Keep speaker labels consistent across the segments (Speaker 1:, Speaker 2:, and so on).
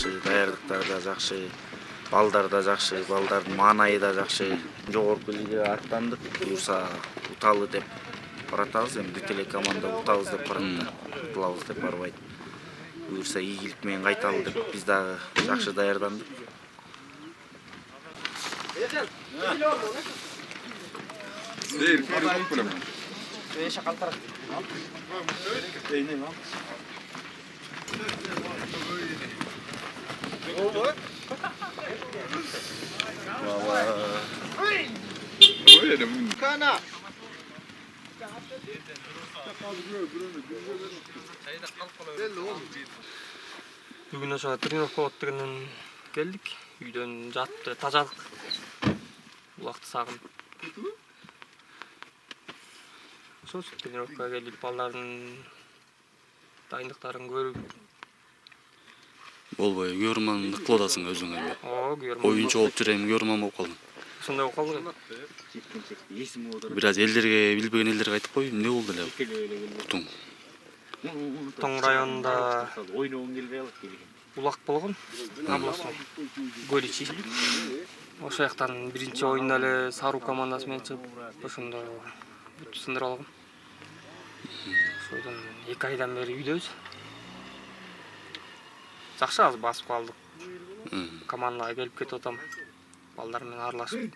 Speaker 1: жакшы, даярдыктар да жакшы, балдар да жакшы, балдардын маанайы да жакшы. Жогорку лигага аттандык, буюрса уталы деп баратабыз, эми бүт эле команда утабыз деп барат, утулабыз деп барбайт. Буюрса ийгилик менен кайталы деп биз дагы жакшы даярдандык.
Speaker 2: Бүгүн ошо тренировка отургандан келдик. Үйдөн жатты, тажадык. Булакты сагынып. Ошо тренировкага келип балдардын дайындыктарын көрүп.
Speaker 3: Болбой, көрмандык кылып атасың өзүң эми.
Speaker 2: Көрмөн.
Speaker 3: Оюнчу болуп жүрөм, көрмөн болуп калдым.
Speaker 2: Ошондой болуп калды.
Speaker 3: Бир аз элдерге, билбеген элдерге айтып коюп, эмне болду эле? Бутуң.
Speaker 2: Тоң районунда булак болгон. Областной. Горичи. Ошо жактан биринчи оюнда эле Сару командасы менен чыгып, ошондо бүт сындырып алгам. Ошодон 2 айдан бери үйдөбүз. Жакшы азыр басып калдык. Командага келип кетип атам. Балдар менен аралашып.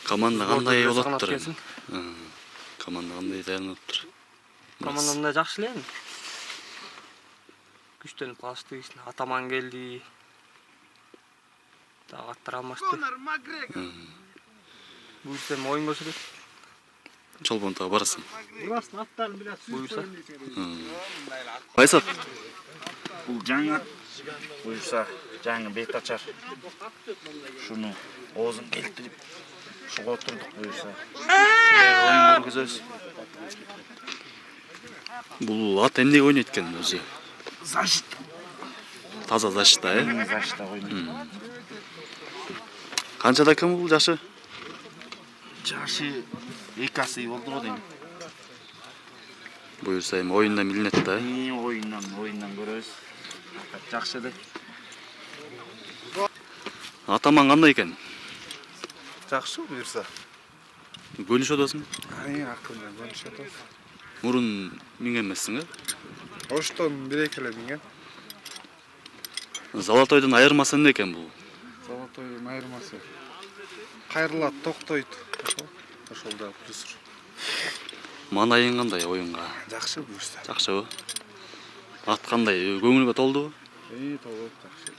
Speaker 3: Команда кандай болуп тур? Команда кандай даярданып тур?
Speaker 2: Командамда жакшы эле. Күчтөнүп калышты. Атаман келди. Дагы аттар алмашты. Буюрса оюн көрсөтөт.
Speaker 3: Чолбонтога барасың.
Speaker 4: Бурастын аттарын билет.
Speaker 2: Буюрса.
Speaker 3: Кайсы?
Speaker 1: Бул жаңы буюрса жаңы бет ачар. Шуну оозун келтирип ушуга отурдук буюрса. Оюн көргөзөбүз.
Speaker 3: Бул ат эмнеге ойнойт экен өзү?
Speaker 1: Защита.
Speaker 3: Таза защита,
Speaker 1: Защита ойнойт.
Speaker 3: Канчада экен бул жашы?
Speaker 1: Жашы 2 асы болду го дейм.
Speaker 3: Буюрса эми оюндан билинет да.
Speaker 1: Оюндан көрөбүз. Жакшы эле.
Speaker 3: Атаман кандай экен?
Speaker 4: Жакшы буюрса.
Speaker 3: Бөлүшүп атасың?
Speaker 4: Акырын бөлүшүп атабыз.
Speaker 3: Мурун минген эмессиң,
Speaker 4: Оштон 1-2 эле минген.
Speaker 3: Золотойдун айырмасы эмне экен бул?
Speaker 4: Золотойдун айырмасы. Кайрылат, токтойт. Ошол да плюс.
Speaker 3: Маанайың кандай оюнга?
Speaker 4: Жакшы буюрса.
Speaker 3: Жакшыбы? Ат кандай? Көңүлгө толдубу?
Speaker 4: Толот жакшы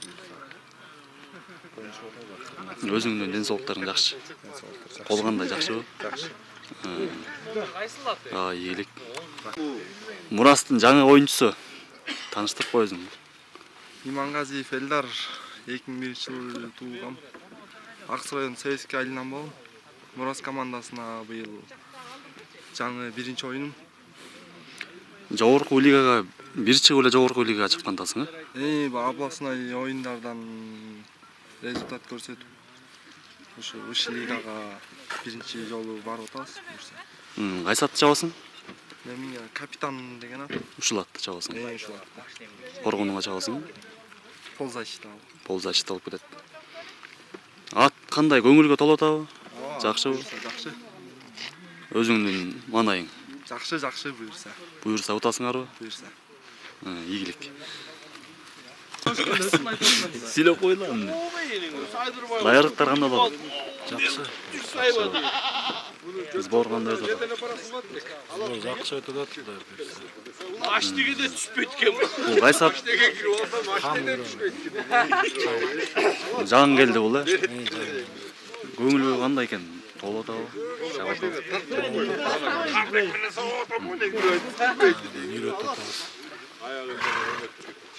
Speaker 4: буюрса.
Speaker 3: Өзүңдүн ден соолуктарың жакшы. Кол кандай, жакшыбы?
Speaker 4: Жакшы.
Speaker 3: Ийгилик. Мурастын жаңы оюнчусу. Тааныштырып кой өзүң.
Speaker 4: Имангазиев Элдар 2001-жылы туулган. Аксы район Советский айылынан болгон. Мурас командасына быйыл жаңы биринчи оюнум.
Speaker 3: Жогорку лигага, бир чыгып эле жогорку лигага чыккандасың,
Speaker 4: Областной оюндардан результат көрсөтүп, ошо Үш лигага биринчи жолу барып атабыз.
Speaker 3: Кайсы атты чабасың?
Speaker 4: Мен капитан деген ат.
Speaker 3: Ушул атты чабасың.
Speaker 4: Ушул ат.
Speaker 3: Коргонуга чабасың?
Speaker 4: Ползащита.
Speaker 3: Ползащита алып кетет. Ат кандай, көңүлгө толуп атабы? Жакшыбы?
Speaker 4: Жакшы.
Speaker 3: Өзүңдүн маанайың?
Speaker 4: Жакшы буюрса.
Speaker 3: Буюрса утасыңарбы?
Speaker 4: Буюрса.
Speaker 3: Ийгилик. Сүйлөп койлам. Даярдыктар кандай болот?
Speaker 5: Жакшы.
Speaker 3: Сбор кандай өтөт?
Speaker 5: Жакшы өтөт.
Speaker 6: Маштыгыда түшпөйт экен.
Speaker 3: Бул кайсы ат? Жаңы келди бул, Көңүлгө кандай экен? Толуп атабы? Чабып атабы?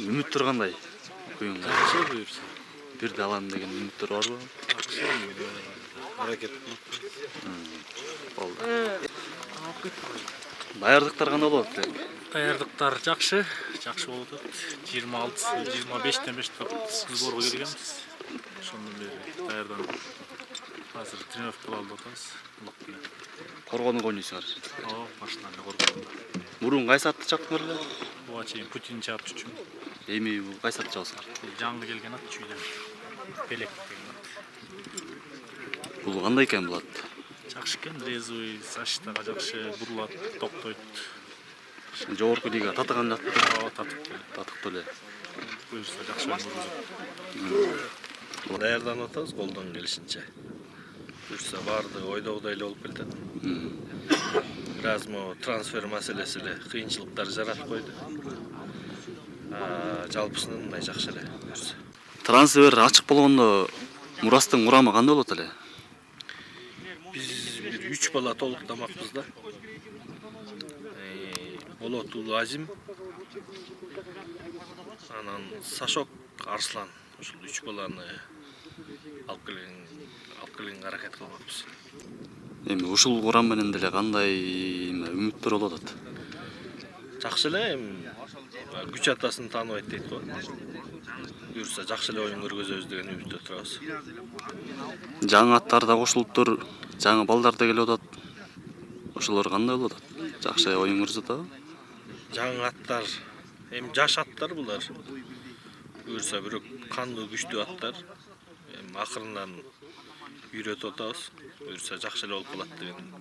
Speaker 3: Үмүттөр кандай?
Speaker 5: Жакшы буюрса.
Speaker 3: Бирди алам деген үмүттөр барбы?
Speaker 5: Аракет.
Speaker 3: Болду. Даярдыктар кандай болот?
Speaker 5: Даярдыктар жакшы болуп атат. 26-25-тен баштап сборго келгенбиз. Ошондон бери даярданып азыр тренировка алып атабыз.
Speaker 3: Коргонуга ойнойсуңар.
Speaker 5: Башынан эле коргонуп.
Speaker 3: Мурун кайсы атты чаптыңар эле?
Speaker 5: Буга чейин Путин чаап жүрчүмүн.
Speaker 3: Эми бул кайсы ат жабасыңар?
Speaker 5: Жаңы келген ат чүйдөн. Белек деген ат.
Speaker 3: Бул кандай экен бул ат?
Speaker 5: Жакшы экен, резвый, саштага жакшы, бурулат, токтойт.
Speaker 3: Жогорку лига татыган ат.
Speaker 5: Татыктуу эле. Буюрса жакшы ойун көргөзөт.
Speaker 6: Даярданып атабыз колдон келишинче. Буюрса баардыгы ойдогудай эле болуп келатат. Бир аз могу трансфер маселеси эле кыйынчылыктар жаратып койду. Жалпысынан мындай жакшы эле.
Speaker 3: Трансфер ачык болгондо Мурастын курамы кандай болот эле?
Speaker 6: Биз бир 3 бала толуктамакпыз да. Болотул Азим, анан Сашок, Арслан. Ушул 3 баланы алып келген аракет кылмакпыз.
Speaker 3: Эми ушул курам менен деле кандай үмүттөр болот атат?
Speaker 6: Жакшы эле, күч атасын тааныбайт дейт го. Буюрса жакшы эле оюн көргөзөбүз деген үмүттө турабыз.
Speaker 3: Жаңы аттар да кошулуптур, жаңы балдар да келип атат. Ошолор кандай болот атат? Жакшы оюн көрсөтөт атабы?
Speaker 6: Жаңы аттар, эми жаш аттар булар. Буюрса бирок кандуу күчтүү аттар. Эми акырындан үйрөтүп атабыз. Буюрса жакшы эле болуп калат деген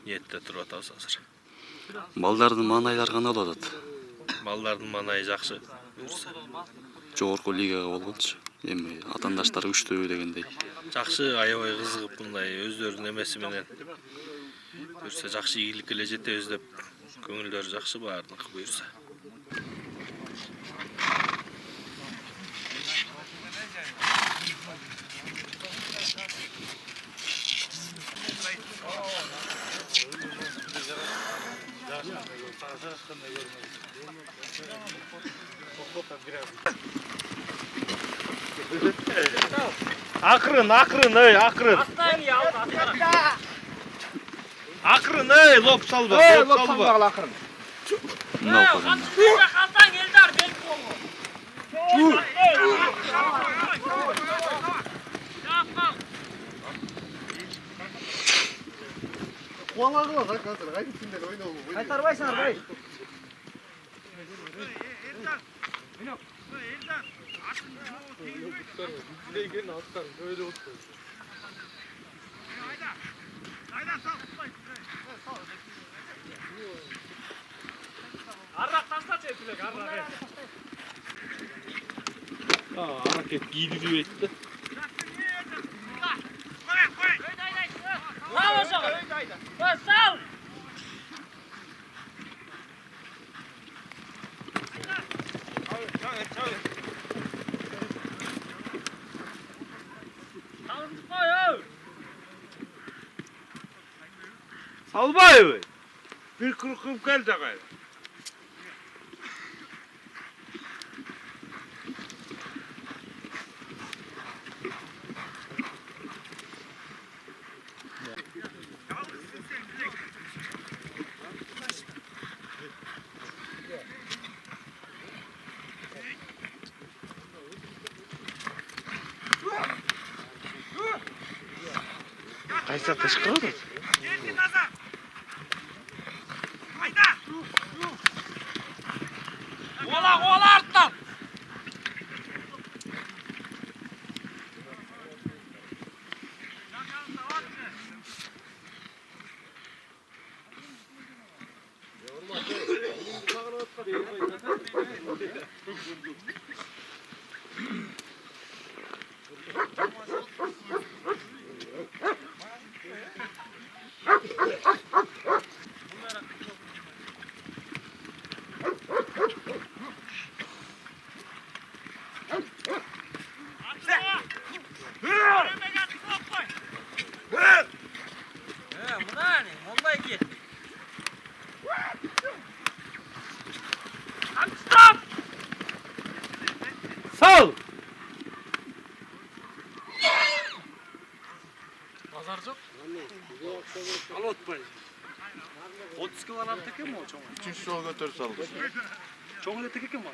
Speaker 6: ниетте туруп атабыз азыр.
Speaker 3: Балдардын маанайлары кандай болот атат?
Speaker 6: Балдардын маанайы жакшы. Буюрса
Speaker 3: Жогорку лигага болгончу. Эми атаандаштар күчтүү дегендей.
Speaker 6: жакшы, аябай кызыгып мындай өздөрүнүн эмеси менен. Буюрса жакшы ийгиликке эле жетебиз деп көңүлдөрү жакшы баардык буюрса. Акырын, ey, акырын. Акырын, ey, лоп салба, лоп салба. Акырын.
Speaker 3: Мына окуган.
Speaker 7: Калтаң Элдар бел болу. Кайтарбайсыңар, бай. Аррак таста чепилек, аррак.
Speaker 6: Аракет кийдiriyor etti.
Speaker 7: Bravo uşaq. Sal.
Speaker 6: Salbay. Bir kırkım geldi gayrı. Kaysa kışkırır mı?
Speaker 7: Ola arttan.
Speaker 6: Sal!
Speaker 5: Базар жок.
Speaker 6: Al отпай.
Speaker 5: 30 килограмм теке мо чоң?
Speaker 6: 3 жол көтөр салды.
Speaker 5: Чоң эле теке мо?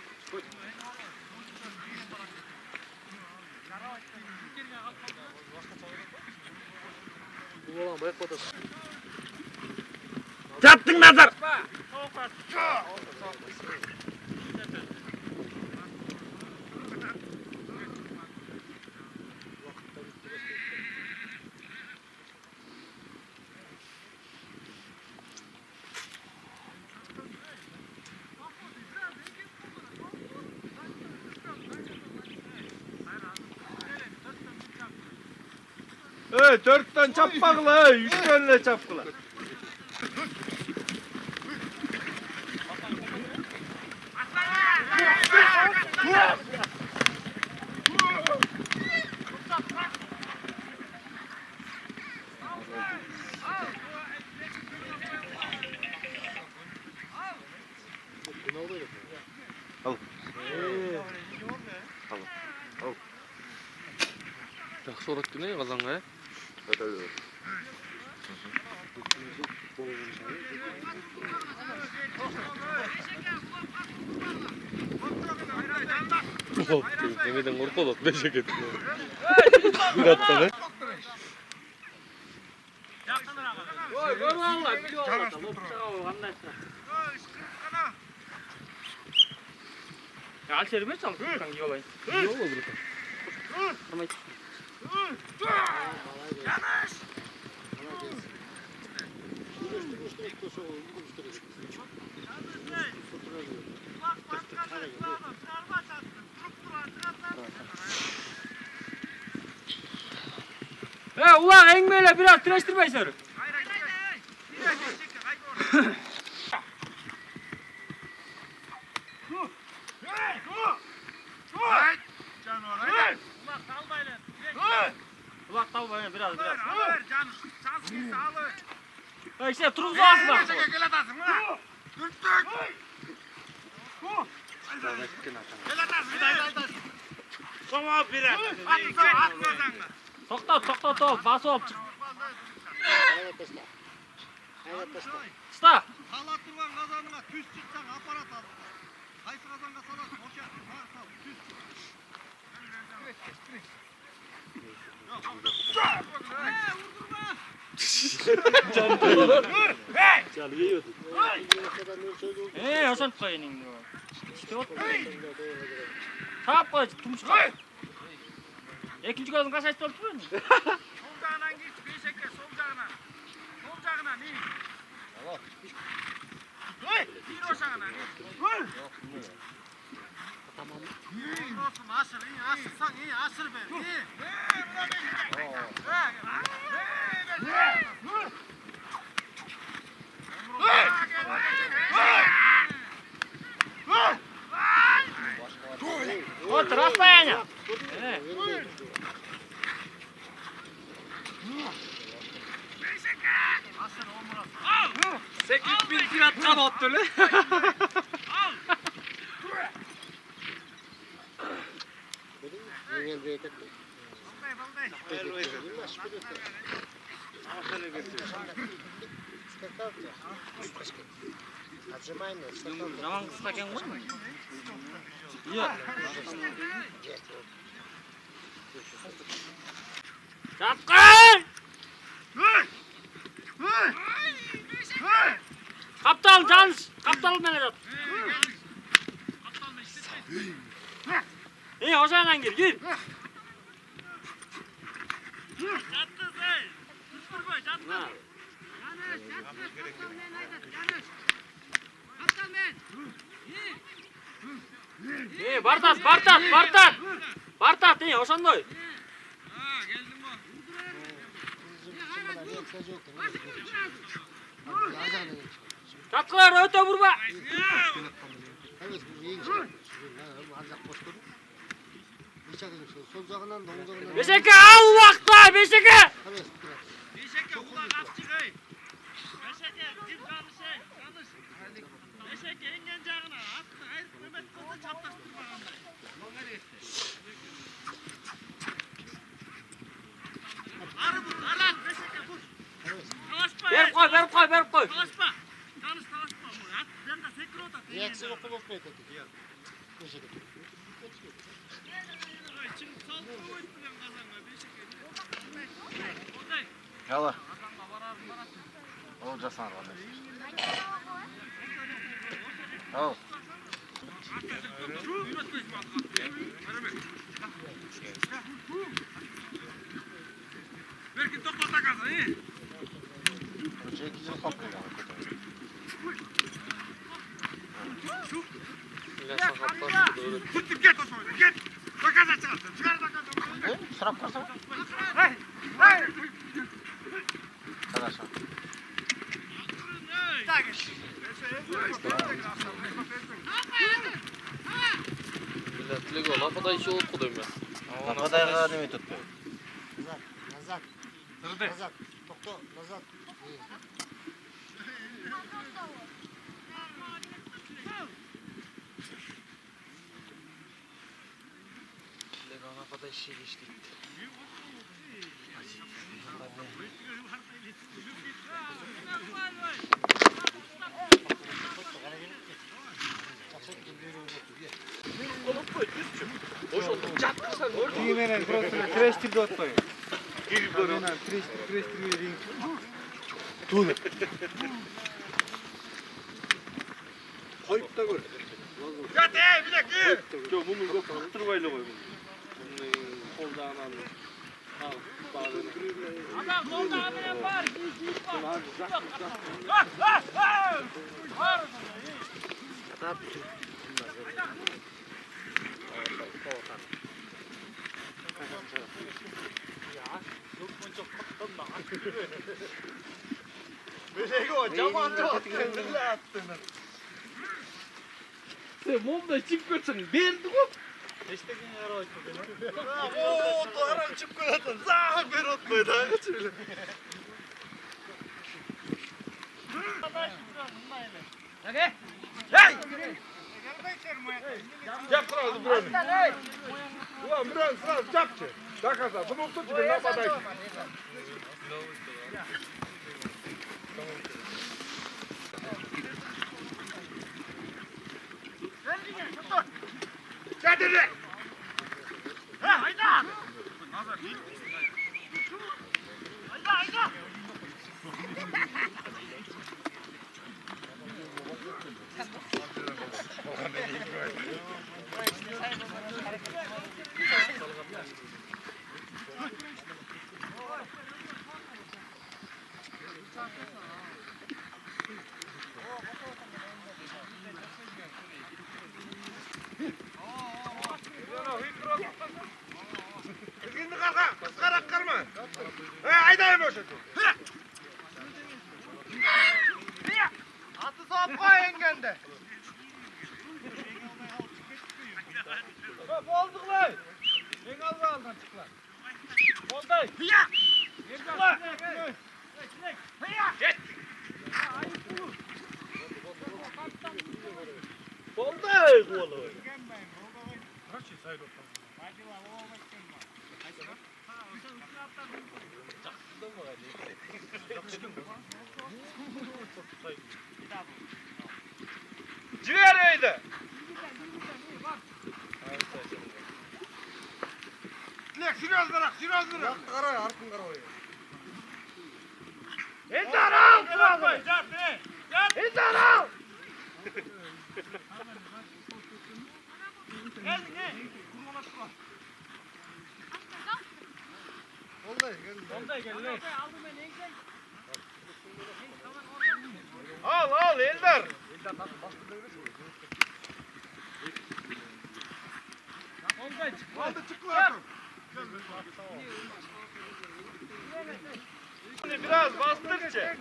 Speaker 6: Жаттың назар!
Speaker 2: 4'ten çapmakla, 3'tenle çapkıla.
Speaker 8: Жақсы орат не қазанға, Немеден қорқылады, бәшек ет.
Speaker 7: Al servis al kan yolay. Ulan engmeyle biraz tıraştırmayı sarı. Ulak kalmayın biraz. İşte turumuzu alsın bak. Toqta, bası olup çık. Usta.
Speaker 9: Sala turgan kazanına tüs çıksan aparat al. Kaysı kazanga salasın, oşa. Sal, tüs.
Speaker 7: Hasan koyayım diyor. İşte o. Tap koy, tumuşka. İkinci gözün kaç açtı olup duruyor mu?
Speaker 9: Solcağına git, beşekle solcağına. Solcağına ne? Bir oşağına ne? Tamam. Olsun, aşır, iyi, aşırsan iyi, aşır ver, iyi.
Speaker 7: Otur, aslayanya. Sekip bir firat kan attı öyle. Zaman kısaken var mı? Yok. Çapkın! Kaptan Cans! Kaptan menajer. İyi hoşayla gir. İyi Bartat iyi hoşandoy. Çapkılar öte vurma. Beşeke al vakta beşeke.
Speaker 9: Beşekle kulak az çıkay. Beşekle kim kalmışay? Yanlış. Beşekle engen cağına. Attı. Hayır Mehmet kızı çaplaştırmağında. Arı vur. Alat beşekle vur. Talaşma.
Speaker 7: Ver koy.
Speaker 9: Talaşma. Talaşma. At. Ben de sekir oda. Yaksın okul okul. Şimdi sal koyut bilen kazanma. Beşekle. Oday.
Speaker 1: Yala. Olacaksın arkadaş. Al.
Speaker 9: Belki toplata kalsın iyi.
Speaker 1: Çekici topluyor.
Speaker 9: Git. Tuttum git o sonra. Git. Bakaza çıkarsın. Çıkar bakaza.
Speaker 7: Сұрап көрсең. Хорошо.
Speaker 8: Бля, тілегі лападай еще от құдай ме?
Speaker 1: Лападайға неме тұтпай.
Speaker 8: Тілегі лападай шегеш дейді.
Speaker 4: Менен просто тирештирди атпайбы. Менен тирештирбей ринг. Коюп да көр. Жок, муну көп кыттырбай эле кой. Муну колдагынан
Speaker 7: Адам қолдағы менен бар.
Speaker 8: Sen momda içip götürün, beldi kop.
Speaker 4: Oo, doğru çıkıp koyatın. Zah ver atmayı da. Yap sırası buranı. Ulan buranı sırası yapçı. Dakasa, bunu tut gibi napaday. Kendini! Hayda! Hayda! Şimdi kalka, karak karma. Haydayım o şekilde. Atı soğuk engende. Bozduk lan. En aldı aldan çık lan. Bozday. Hiya. Çık lan. Hiya. Git. Bozday oğlum. Ciğeriydi. Lek şiraz bırak, şiraz bırak. Kara, arkın kara oraya. İnsan al, şiraz bırak. İnsan al. Gel, gel. Olday gel. Al Eldar. Olday çık lan. Biraz bastır çek.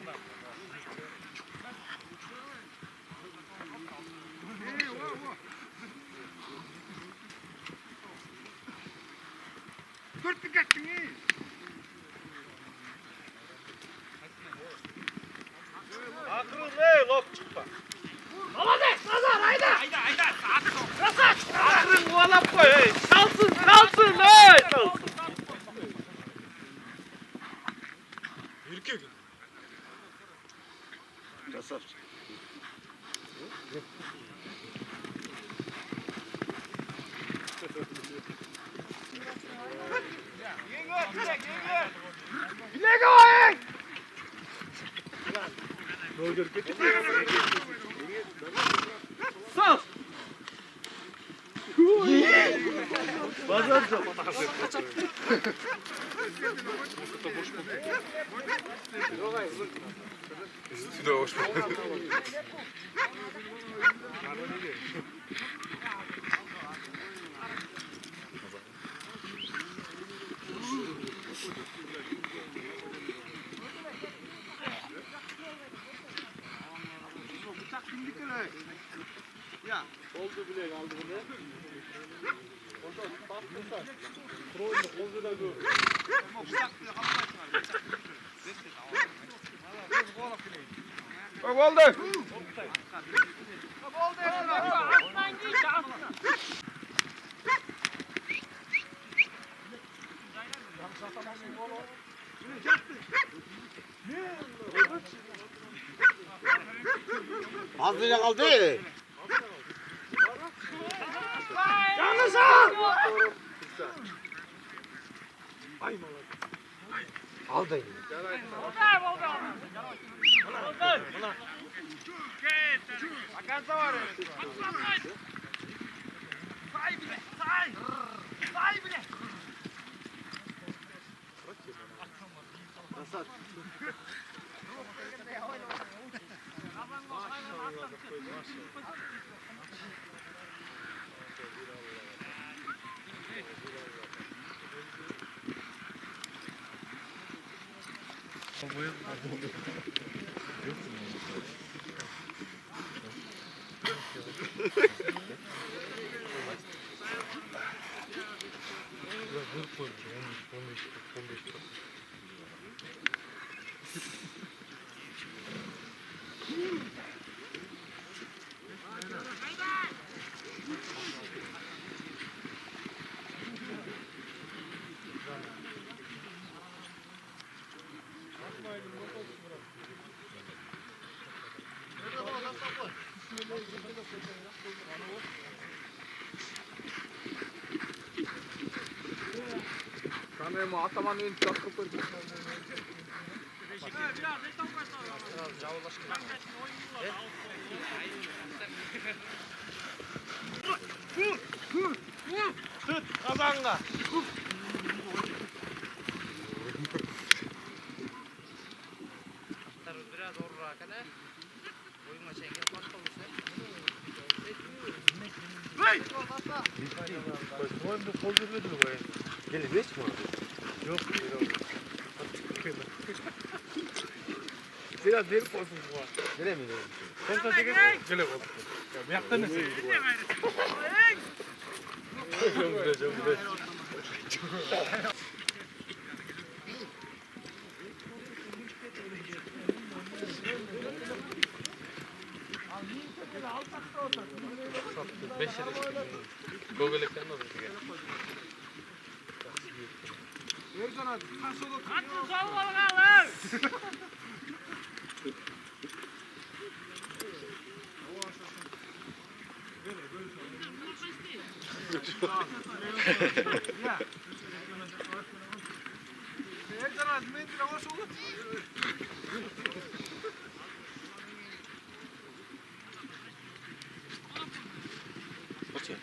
Speaker 4: Kurt dikkatin iyi. Akıllı lop çıkma. Молодец, Назар, hayda. Hayda. Красавчик. Akıllı kovalap koy. Kalsın, hey. Kalsın. Erkek. Красавчик. Bilek oyun. Sağ. Bazarca. Oldu bile kaldı bunu. Orada bakmışlar. Trollü koldu da gör. Oldu.
Speaker 7: Alttan giy, alttan.
Speaker 4: Azıca kaldı.
Speaker 7: Yanlış al.
Speaker 4: Aldı. Kanka mı ataman ön takıp koy. Tut kazanga.
Speaker 9: Biraz oraya kadar. Oyunla çekin başka bir şey.
Speaker 4: Oyunda koldu verdi bu. Gel hiç mi abi? Yok. Biraz deri olsun bu. Gele mi? Sen de gele. Gele olsun. Ya bir yaktan ne seviyorsun?
Speaker 8: Google'den de olacak.
Speaker 7: Atın sol bakalım.
Speaker 3: 그렇지.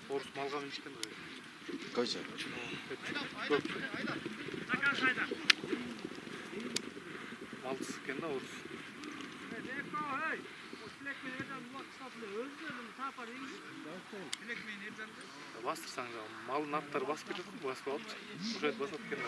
Speaker 4: Orus malga minçken böyle.
Speaker 3: 그렇지.
Speaker 4: Mal sıkken de orus. Bastırsan da malın atları basıp gidiyorsun, basıp alıp şuraya basıp kendine.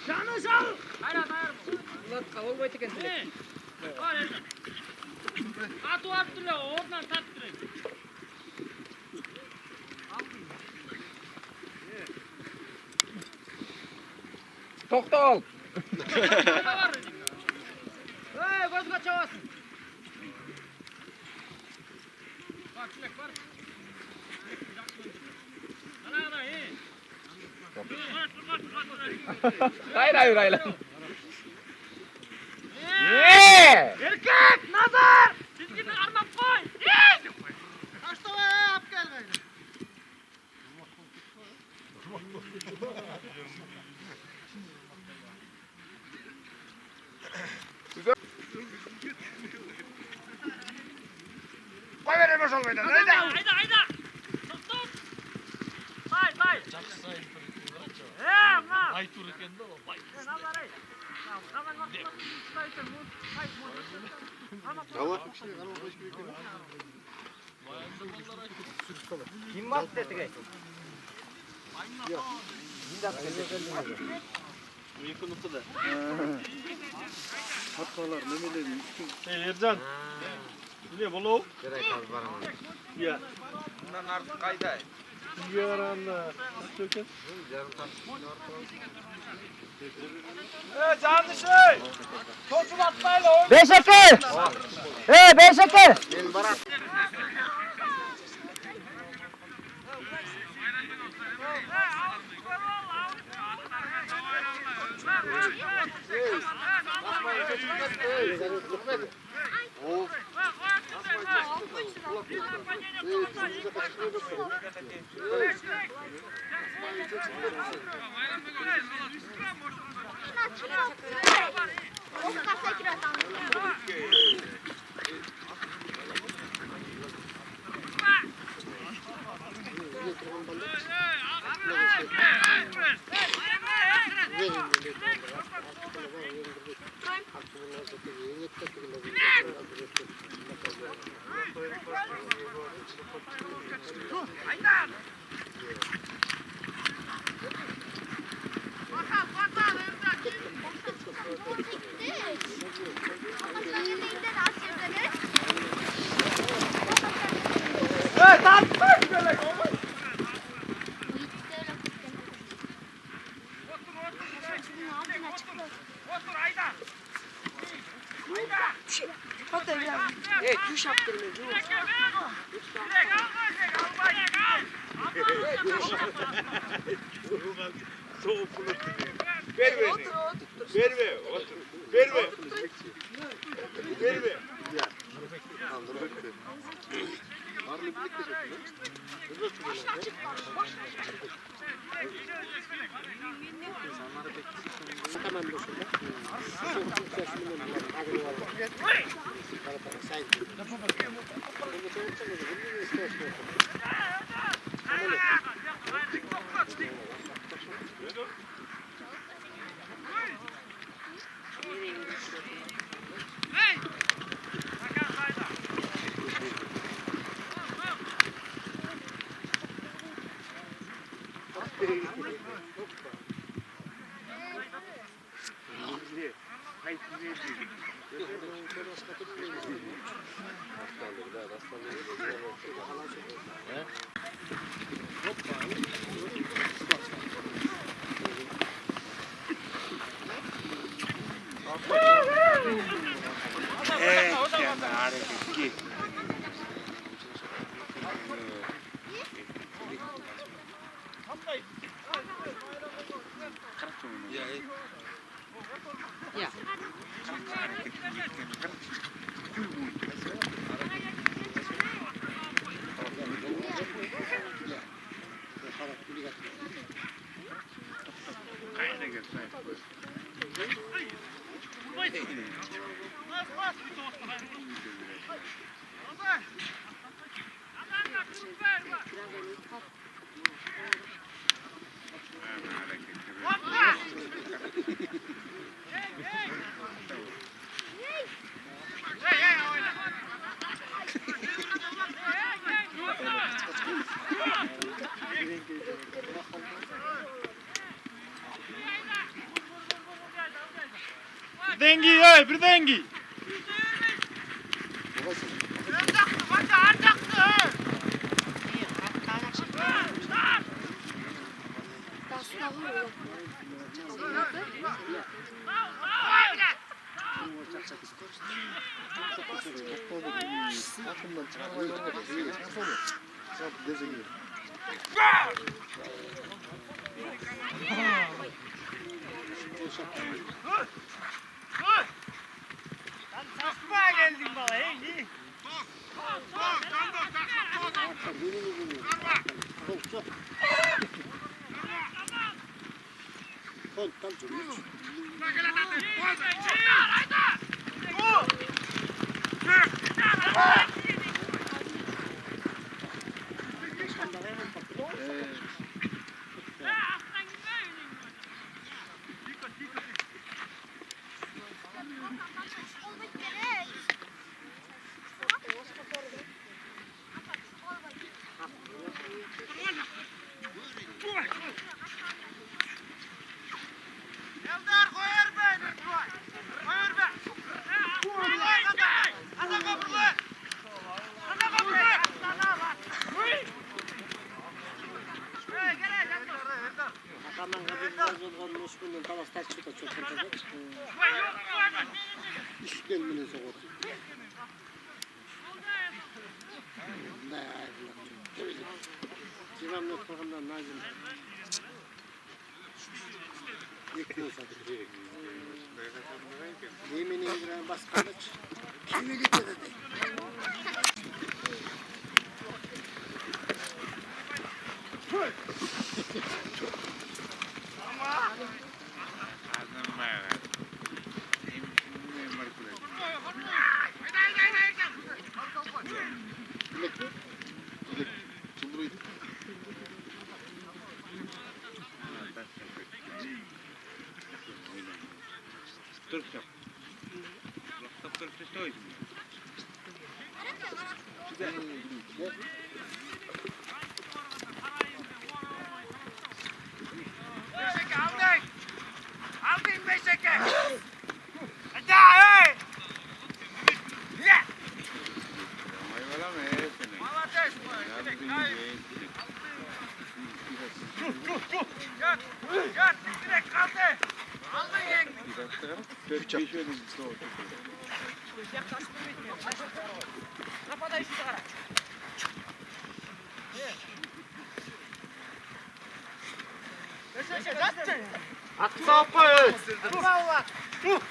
Speaker 7: Yanlış al. Hayır hayır. Ulan kavul boyutu kendine. Atı attırıyor, oradan tattırıyor.
Speaker 4: Tokta ol. Hey, gözüne çavasın. Bak çilek var. Ana iyi. Hayır hayır. Erkek nazar.
Speaker 9: Dizgini arnap koy.
Speaker 4: Kaçta yap gel gayrı. Koy verin o solbaydan.
Speaker 9: Hayda. Tut tut. Say. Na.
Speaker 8: Ay turken de o. Ay.
Speaker 9: Nazar ey. Nazar bak. Sayın bu. Hay bu.
Speaker 4: Kim bastı dedi?
Speaker 5: Ercan. Ne bolo? Ya.
Speaker 4: Bundan artık kayda.
Speaker 5: Yaranda. Çöken.
Speaker 4: Canlı şey. Tosun atmayla oğlum.
Speaker 7: Beş şeker. Beş şeker.
Speaker 5: Dengi ey, bir dengi.
Speaker 4: Lan saçmaya geldin bana, hey. Eldar koyar beni. Koyar beni. Ana kapılı. Ana kapılı.
Speaker 10: Akamdan kadar olgan Moskva'nın talaslar çıktı çok fazla. İş gelmeni soğudu. Ne ayrılan. Civanlık programdan nazım. Yıkıyorsa. Yemin indiren baskılıç. Kimi getirdi?
Speaker 4: Beşeke aldın. Aldın beşeke. Hadi hey. Ya. Malates bu. Yat. Yat. Direkt kaldı. Aldın yenge. Kafada işi çıkar. Beşeke zaten. Atsa yapayız. Dur Allah. Dur.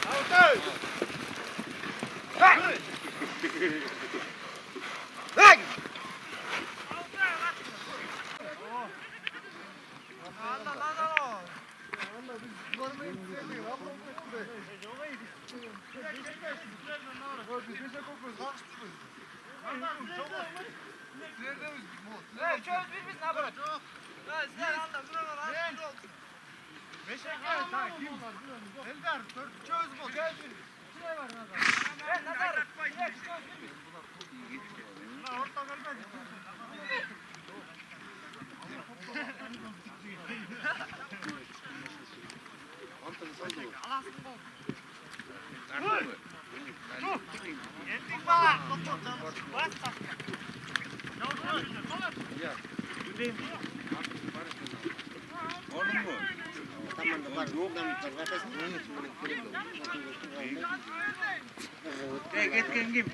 Speaker 4: Aldın. Hey. Hey. Allah Allah. Tamam da var. Gitken kim?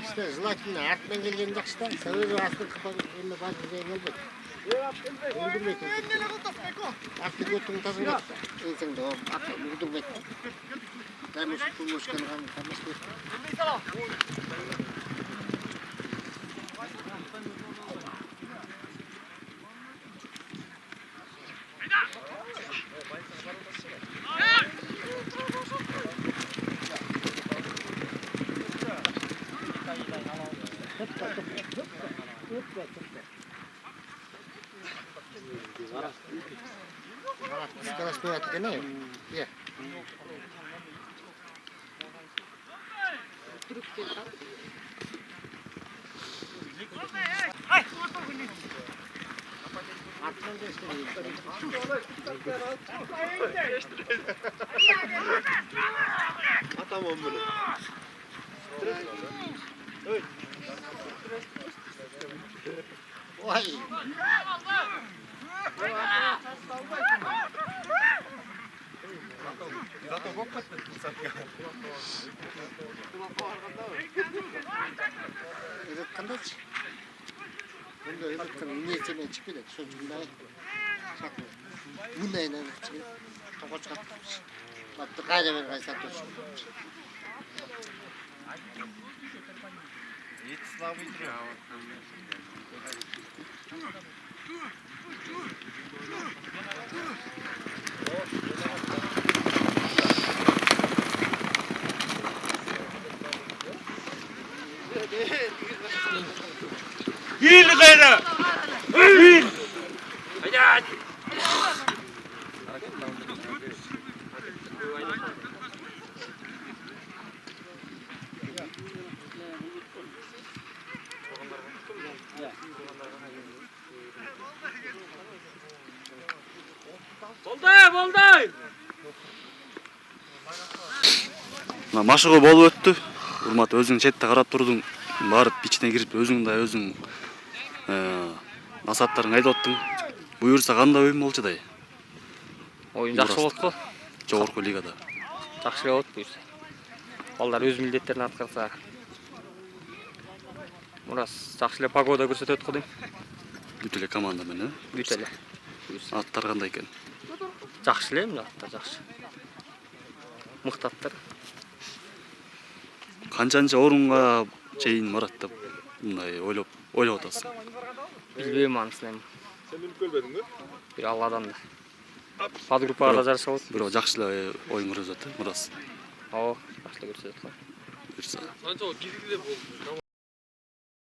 Speaker 10: İşte Zlatin'le Artman gelgen jakşta, Sağır Aslı Kıpar, Emre Bazı Zeynel Aklı götürün tazını. İnsan da o aklı müdür bekle. Damış bulmuş kanıgan damış bekle. Sekarang semua kita ni. Ya.
Speaker 4: Atamam bunu.
Speaker 10: Vay. Evet kandaç. Bunda evet kan niyetine çıkıyor da sonucunda saklı. Bu ne ne çıkıyor? Tokaç kapmış. Battı kayda ver kaysa tuş.
Speaker 4: Yürü gayrı. Yürü. Hadi. Bolday.
Speaker 3: Мына машыгуу болуп өттү. Урмат, өзүң четте карап турдуң. Барып ичине кирип өзүң насаттарың айтып аттың. Буюрса кандай оюн болчудай?
Speaker 2: Oyun жақсы болот го.
Speaker 3: Жогорку лигада.
Speaker 2: Жақсы болот буюрса. Балдар өз милдеттерин аткарса. Мурас жақсы эле погода көрсөтөт го дейм.
Speaker 3: Бүт эле команда менен.
Speaker 2: Бүт эле.
Speaker 3: Аттар кандай экен?
Speaker 2: Жақсы эле эмне аттар жақсы. Мыкты аттар.
Speaker 3: Канчанчы орунга чейин барат деп мындай ойлоп атасың?
Speaker 2: Билбейм анысын эми. Сен билип көрбөдүңбү? Бир Алладан да. Подгруппага жарыша болот.
Speaker 3: Бирок жакшы эле оюн көрсөтөт, Мурас.
Speaker 2: Ооба, жакшы эле көрсөтөт го.
Speaker 3: Буюрса.
Speaker 8: Анча киргиде болду.